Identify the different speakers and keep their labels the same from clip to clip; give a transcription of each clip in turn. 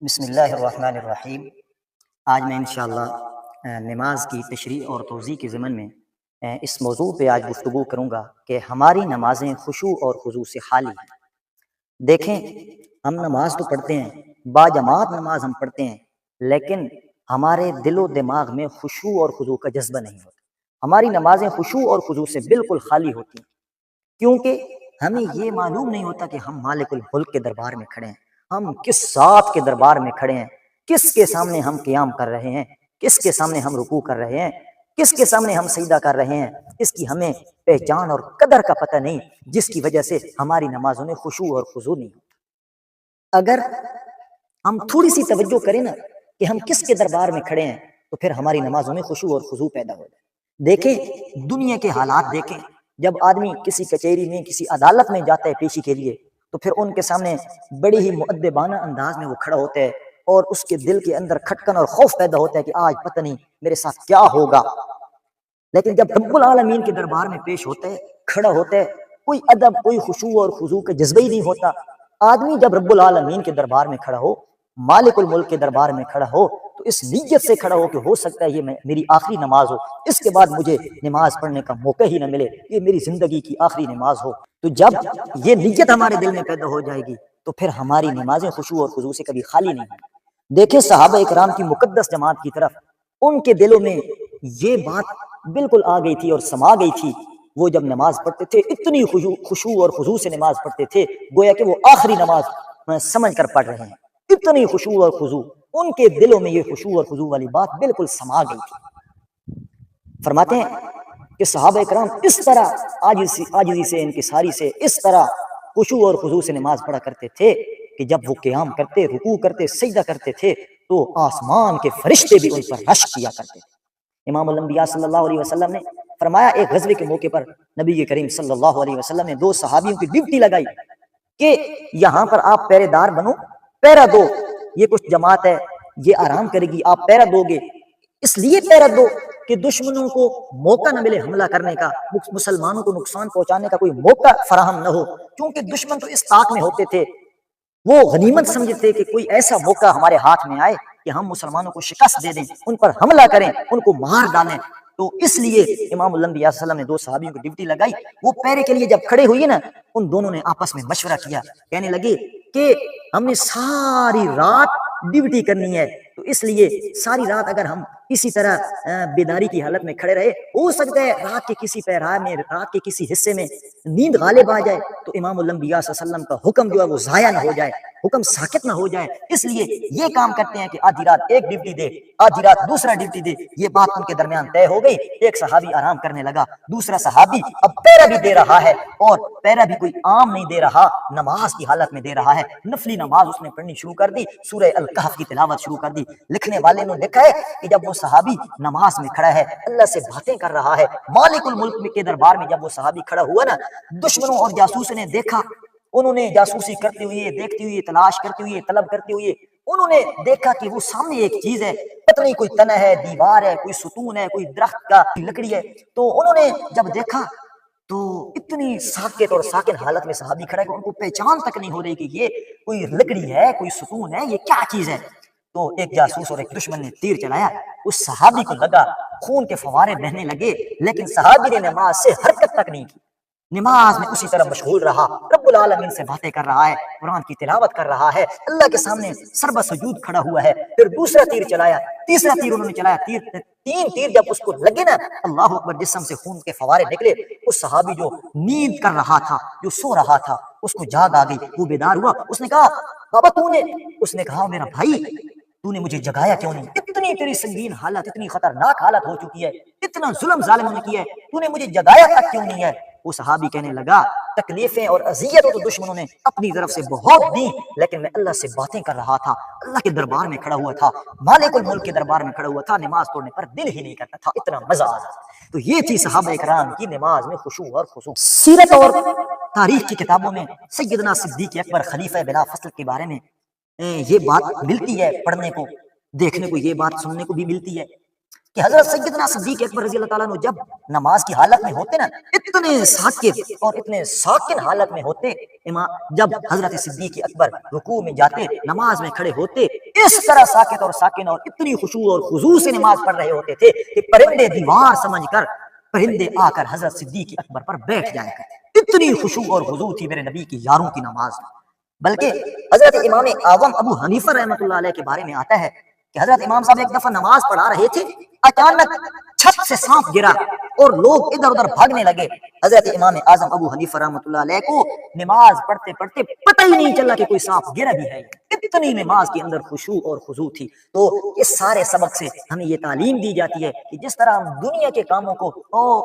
Speaker 1: بسم اللہ الرحمن الرحیم۔ آج میں انشاءاللہ نماز کی تشریح اور توضیح کے ضمن میں اس موضوع پہ آج گفتگو کروں گا کہ ہماری نمازیں خشوع اور خضوع سے خالی ہیں۔ دیکھیں، ہم نماز تو پڑھتے ہیں، با جماعت نماز ہم پڑھتے ہیں، لیکن ہمارے دل و دماغ میں خشوع اور خضوع کا جذبہ نہیں ہوتا۔ ہماری نمازیں خشوع اور خضوع سے بالکل خالی ہوتی ہیں، کیونکہ ہمیں یہ معلوم نہیں ہوتا کہ ہم مالک الملک کے دربار میں کھڑے ہیں، ہم کس ذات کے دربار میں کھڑے ہیں، کس کے سامنے ہم قیام کر رہے ہیں، کس کے سامنے ہم رکوع کر رہے ہیں، کس کے سامنے ہم سجدہ کر رہے ہیں۔ اس کی ہمیں پہچان اور قدر کا پتہ نہیں، جس کی وجہ سے ہماری نمازوں میں خشوع اور خضوع نہیں ہوتا۔ اگر ہم تھوڑی سی توجہ کریں نا کہ ہم کس کے دربار میں کھڑے ہیں، تو پھر ہماری نمازوں میں خشوع اور خضوع پیدا ہو جائے۔ دیکھیں، دنیا کے حالات دیکھیں، جب آدمی کسی کچہری میں کسی عدالت میں جاتا ہے پیشی کے لیے، تو پھر ان کے سامنے بڑی ہی مؤدبانہ انداز میں وہ کھڑا ہوتا ہے، اور اس کے دل کے اندر کھٹکن اور خوف پیدا ہوتا ہے کہ آج پتہ نہیں میرے ساتھ کیا ہوگا۔ لیکن جب رب العالمین کے دربار میں پیش ہوتا ہے، کھڑا ہوتا ہے، کوئی ادب، کوئی خشوع اور خضوع کا جذبہ ہی نہیں ہوتا۔ آدمی جب رب العالمین کے دربار میں کھڑا ہو، مالک الملک کے دربار میں کھڑا ہو، تو اس نیت سے کھڑا ہو کہ ہو سکتا ہے یہ میری آخری نماز ہو، اس کے بعد مجھے نماز پڑھنے کا موقع ہی نہ ملے، یہ میری زندگی کی آخری نماز ہو۔ تو جب یہ نیت ہمارے دل میں پیدا ہو جائے گی، تو پھر ہماری نمازیں خشوع اور خضوع سے کبھی خالی نہیں ہیں۔ دیکھیں، صحابہ اکرام کی مقدس جماعت کی طرف ان کے دلوں میں یہ بات بالکل آ گئی تھی اور سما گئی تھی۔ وہ جب نماز پڑھتے تھے، اتنی خشوع اور خضوع سے نماز پڑھتے تھے، گویا کہ وہ آخری نماز سمجھ کر پڑھ رہے ہیں۔ اتنی خشوع اور خضوع، ان کے دلوں میں یہ خشوع اور خضوع والی بات بالکل سما گئی تھی۔ فرماتے ہیں کہ صحابہ اکرام اس طرح عاجزی سے، انکساری سے، اس طرح خشوع اور خضوع سے نماز پڑھا کرتے تھے کہ جب وہ قیام کرتے، رکوع کرتے، سجدہ کرتے تھے، تو آسمان کے فرشتے بھی ان پر رشک کیا کرتے تھے۔ امام الانبیاء صلی اللہ علیہ وسلم نے فرمایا، ایک غزوے کے موقع پر نبی کریم صلی اللہ علیہ وسلم نے دو صحابیوں کی ڈیوٹی لگائی کہ یہاں پر آپ پہرے دار بنو، پہرا دو، یہ کچھ جماعت ہے، یہ آرام کرے گی، آپ پہرا دو گے۔ اس لیے پہرا دو کہ دشمنوں کو موقع نہ ملے حملہ کرنے کا، مسلمانوں کو نقصان پہنچانے کا کوئی موقع فراہم نہ ہو، کیونکہ دشمن تو اس طاق میں ہوتے تھے، وہ غنیمت سمجھتے کہ کوئی ایسا موقع ہمارے ہاتھ میں آئے کہ ہم مسلمانوں کو شکست دے دیں، ان پر حملہ کریں، ان کو مار ڈالیں۔ تو اس لیے امام الانبیاء صلی اللہ علیہ وسلم نے دو صحابیوں کو ڈیوٹی لگائی۔ وہ پہرے کے لیے جب کھڑے ہوئے نا، ان دونوں نے آپس میں مشورہ کیا، کہنے لگے کہ ہم نے ساری رات ڈیوٹی کرنی ہے، تو اس لیے ساری رات اگر ہم اسی طرح بیداری کی حالت میں کھڑے رہے، ہو سکتا ہے رات کے کسی پہرا میں، رات کے کسی حصے میں نیند غالب آ جائے، تو امام الانبیاء صلی اللہ علیہ وسلم کا حکم جو ہے وہ ضائع نہ ہو جائے، حکم ساکت نہ ہو جائے۔ اس لیے یہ کام کرتے ہیں کہ آدھی رات ایک ڈیوٹی دے، آدھی رات دوسرا ڈیوٹی دے۔ یہ بات ان کے درمیان طے ہو گئی۔ ایک صحابی آرام کرنے لگا، دوسرا صحابی اب پہرا بھی دے رہا ہے، اور پہرا بھی کوئی عام نہیں دے رہا، نماز کی حالت میں دے رہا ہے، نفلی نماز اس نے پڑھنی شروع کر دی، سورہ الکہف کی تلاوت شروع کر دی۔ لکھنے والے نے لکھا ہے کہ جب وہ صحابی نماز میں کھڑا ہے، اللہ سے باتیں کر رہا ہے، مالک الملک کے دربار میں جب وہ صحابی کھڑا ہوا نا، دشمنوں اور جاسوسوں نے دیکھا، انہوں نے جاسوسی کرتے ہوئے، دیکھتے ہوئے، تلاش کرتے ہوئے، طلب کرتے ہوئے، انہوں نے دیکھا کہ وہ سامنے ایک چیز ہے، پتہ نہیں کوئی تنہ ہے، دیوار ہے، کوئی ستون ہے، کوئی درخت کا لکڑی ہے۔ تو انہوں نے جب دیکھا تو اتنی ساکت اور ساکن حالت میں صحابی کھڑا ہے کہ ان کو پہچان تک نہیں ہو رہی کہ یہ کوئی لکڑی ہے، کوئی ستون ہے، یہ کیا چیز ہے۔ تو ایک جاسوس اور ایک دشمن نے تیر چلایا، اس صحابی کو لگا، خون کے فوارے بہنے لگے، لیکن صحابی نے نماز سے حرکت تک نہیں کی، نماز میں اسی طرح مشغول رہا، رب العالمین سے باتیں کر رہا ہے، قرآن کی تلاوت کر رہا ہے، اللہ کے سامنے سربہ سجود کھڑا ہوا ہے۔ پھر دوسرا تیر چلایا، تیسرا تیر انہوں نے چلایا، تین تیر جب اس کو لگے نا، اللہ اکبر، جسم سے خون کے فوارے نکلے۔ اس صحابی جو نیند کر رہا تھا، جو سو رہا تھا، اس کو جاگ آ گئی، وہ بیدار ہوا، اس نے کہا بابا اس نے کہا میرا بھائی، تو نے مجھے جگایا کیوں نہیں؟ اتنی تیری سنگین حالت، اتنی خطرناک حالت ہو چکی ہے، اتنا ظلم ظالموں نے کیا ہے، تو نے مجھے جگایا تک کیوں نہیں ہے؟ وہ صحابی کہنے لگا، تکلیفیں اور اذیتیں تو دشمنوں نے اپنی طرف سے بہت دی، لیکن میں اللہ سے باتیں کر رہا تھا، اللہ کے دربار میں کھڑا ہوا تھا، مالک الملک کے دربار میں کھڑا ہوا تھا، نماز توڑنے پر دل ہی نہیں کرتا تھا، اتنا مزہ آ رہا تھا۔ تو یہ تھی صحابہ اکرام کی نماز میں خشوع اور خضوع۔ سیرت اور تاریخ کی کتابوں میں سیدنا صدیق اکبر خلیفہ بلا فصل کے بارے میں یہ بات ملتی ہے، پڑھنے کو، دیکھنے کو، یہ بات سننے کو بھی ملتی ہے کہ حضرت سیدنا صدیق اکبر رضی اللہ تعالیٰ عنہ جب نماز کی حالت میں ہوتے نا، اتنے ساکت اور اتنے ساکن حالت میں ہوتے، جب حضرت صدیق اکبر رکوع میں جاتے، نماز میں کھڑے ہوتے، اس طرح ساکت اور ساکن اور اتنی خشوع اور خضوع سے نماز پڑھ رہے ہوتے تھے کہ پرندے دیوار سمجھ کر پرندے آ کر حضرت صدیق اکبر پر بیٹھ جایا کرتے، اتنی خشوع اور خضوع تھی میرے نبی کی یاروں کی نماز میں۔ بلکہ حضرت امام اعظم ابو حنیفہ رحمۃ اللہ علیہ کے بارے میں آتا ہے کہ حضرت امام صاحب ایک دفعہ نماز پڑھا رہے تھے، اچانک چھت سے سانپ گرا اور لوگ ادھر ادھر بھاگنے لگے۔ حضرت امام اعظم ابو حنیفہ رحمۃ اللہ علیہ کو نماز پڑھتے پڑھتے پتہ ہی نہیں چلا کہ کوئی سانپ گرا بھی ہے، اتنی نماز کے اندر خشوع اور خضوع تھی۔ تو اس سارے سبق سے ہمیں یہ تعلیم دی جاتی ہے کہ جس طرح ہم دنیا کے کاموں کو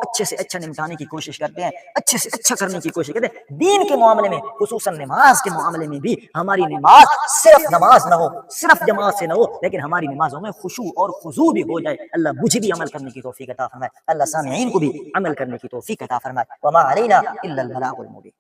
Speaker 1: اچھے سے اچھا نمٹانے کی کوشش کرتے ہیں، اچھے سے اچھا کرنے کی کوشش کرتے ہیں، دین کے معاملے میں خصوصاً نماز کے معاملے میں بھی ہماری نماز صرف نماز نہ ہو، صرف جماعت سے نہ ہو، لیکن ہماری نمازوں میں خشوع اور خضوع بھی ہو جائے۔ اللہ مجھے بھی عمل کرنے کی توفیق عطا فرمائے، اللہ سامعین کو بھی عمل کرنے کی توفیق عطا فرمائے۔ وما علینا الا البلاغ المبین۔